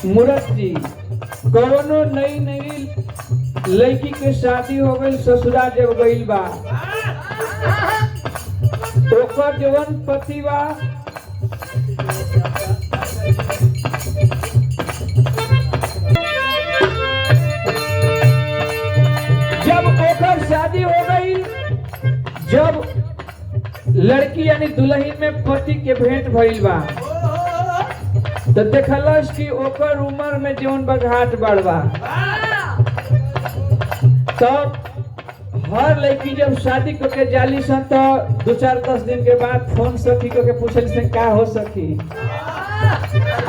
मूरत जी कौनो नई नई लड़की के शादी हो गई ससुरा जब गईल बा ओकर जवन पति बा जब ओकर शादी हो गई जब लड़की यानी दुल्हन में पति के भेंट भइल बा तो देखलस कि ओकर उम्र में जौन बघाट बढ़वा तब हर लड़की जब शादी करके जाली सन तो 2-4-10 दिन के बाद फोन सखी के पूछल से का हो सखी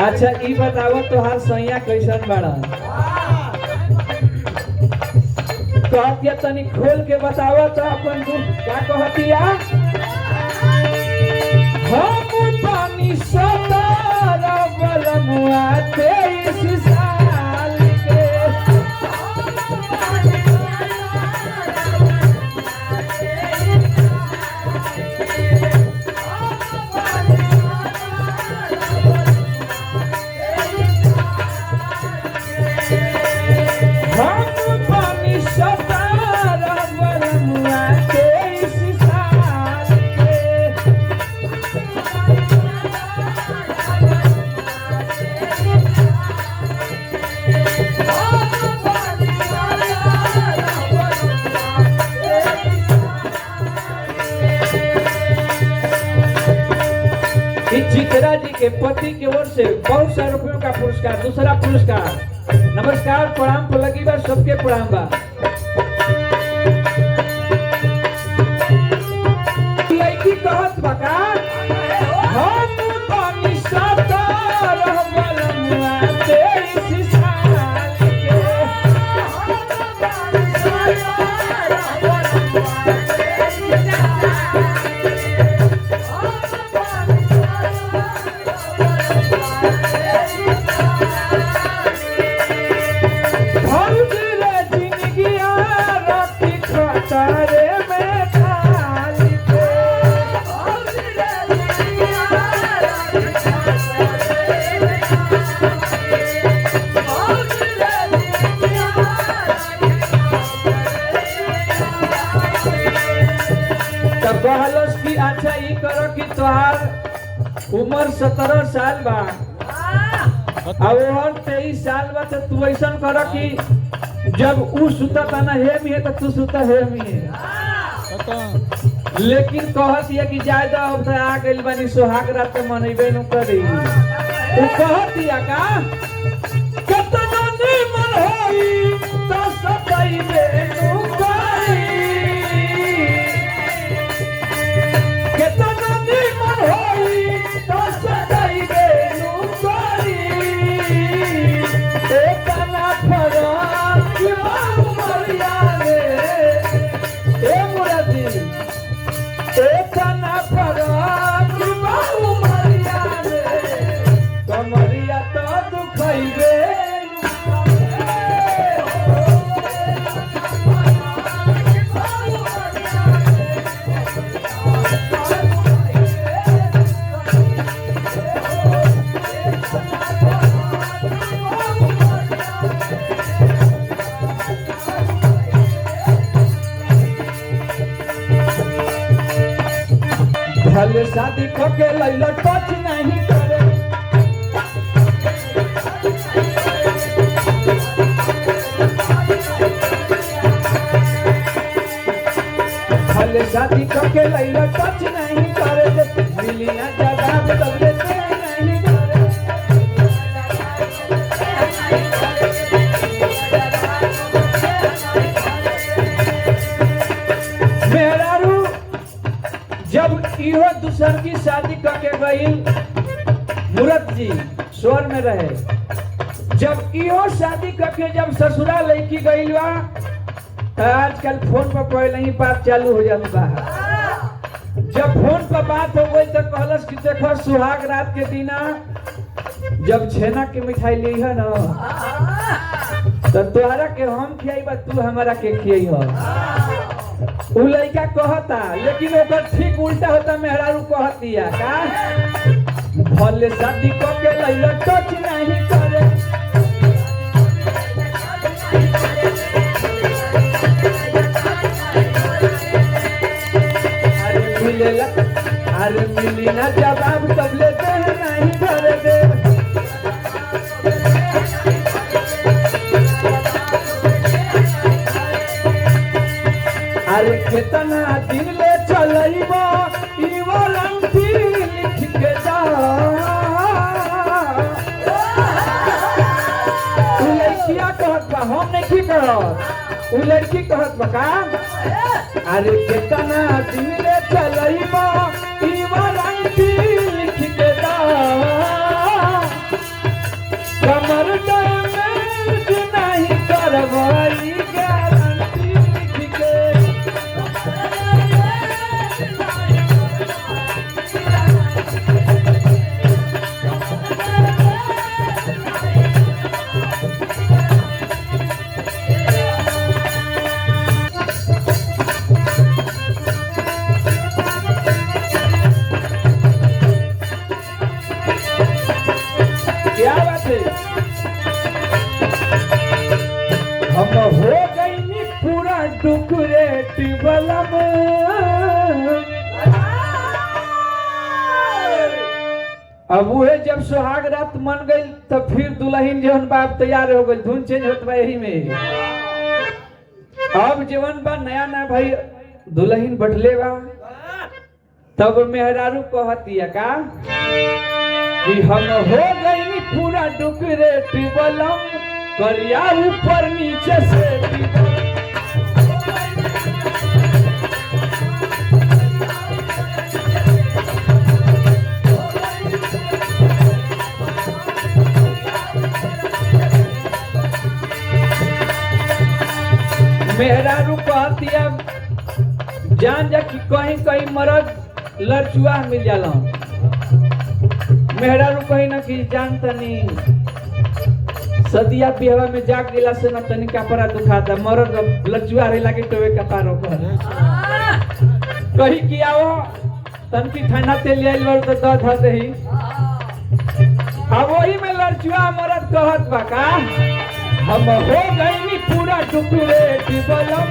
अच्छा ई बताओ तोहार सैया कैसन बाड़ा कहतिया तनी खोल के बताओ तो अपन क्या कहतिया हम पानी सतारा बलमुआ 23 साल के हम पानी सतारा बलमुआ 23 साल के चित्रा जी के पति की ओर से बहुत सारे रुपयों का पुरस्कार। दूसरा पुरस्कार नमस्कार प्रणाम पलगी बा सबके प्रणाम बा। लड़की कहत बका हम पानी सतारा बलमुआ 23 साल के तारे में खाली पे तब कहलस कि अच्छा ई करो कि तोहार उम्र 17 साल बा और 23 साल बा तो तू ऐसा करो कि जब उ सुता था ना हे में तो तू सुता हे में लेकिन कहत ये कि ज्यादा अब तो आ गइल बानी सोहाग रात मनइबे न करी उ कहत या का कितना निमन होई तो सताइबे न करी कितना निमन होई तो सताइबे न करी एकना फरक मरिया रे ए मुरादी एकना फरक मरिया रे कमरिया तो दुखइबे भले शादी करके लैला टच नहीं करे भले शादी करके लैला टच नहीं करे मिलिया जवाब तब देते नहीं करे मेरा रू जब इहो दूसर की शादी करके गई मूरत जी स्वर में रहे जब इहो शादी करके जब ससुरा लड़की गई बा आजकल फोन पर पहले ही बात चालू हो जाती बा जब फोन पर बात हो गई तो कहलस कि देखो सुहाग रात के दिना जब छेना के मिठाई ली है ना तो तोहरा के हम खियाई बा तू हमारा के खियाई हो उ लड़का कहता लेकिन ओकर ठीक उल्टा होता मेहरारू कहतिया का भले शादी को के लैला टच नहीं करे अरे मिली ना जवाब तब लेते हैं नहीं करे दे अरे कितना दिन ले चलइबो ई वारंटी लिख के जा उ लड़किया कहत बा हम नहीं कहत उ लड़की कहत बा का अरे कितना दिन ले चलइबो ई वारंटी लिख के जा कमर डैमेज नहीं करवाई गारंटी लिख के क्या बात है हम हो गई नी पूरा टुकड़े टिबलम अब वो जब सुहाग रात मन गई तब फिर दुल्हन जवन बाप तैयार हो गई धुन चेंज होत बा यही में अब जवन बा नया नया भाई दुल्हन बैठले बा तब मेहरारू कहतिया का कि हम हो गई पूरा डुकरे टिबलम करिया ऊपर नीचे से मेहरारू कहतिया जान जा कि कहीं कहीं मरद लड़चुआ मिल जाला मेहरारू कहीं ना कि जानता नहीं सदिया बिहवा में जाग गेला से ना तनी कपड़ा दुखाता मरद लड़चुआ रही लगे तो वे कपारो पर कहीं कि आओ तनकी ठंडा तेल आइल बार तो दर्द हते ही अब वही में लड़चुआ मरद कहत बा का हम हो गई पूरा टुकड़े टिबलम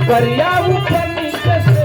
करिया ऊपर नीचे से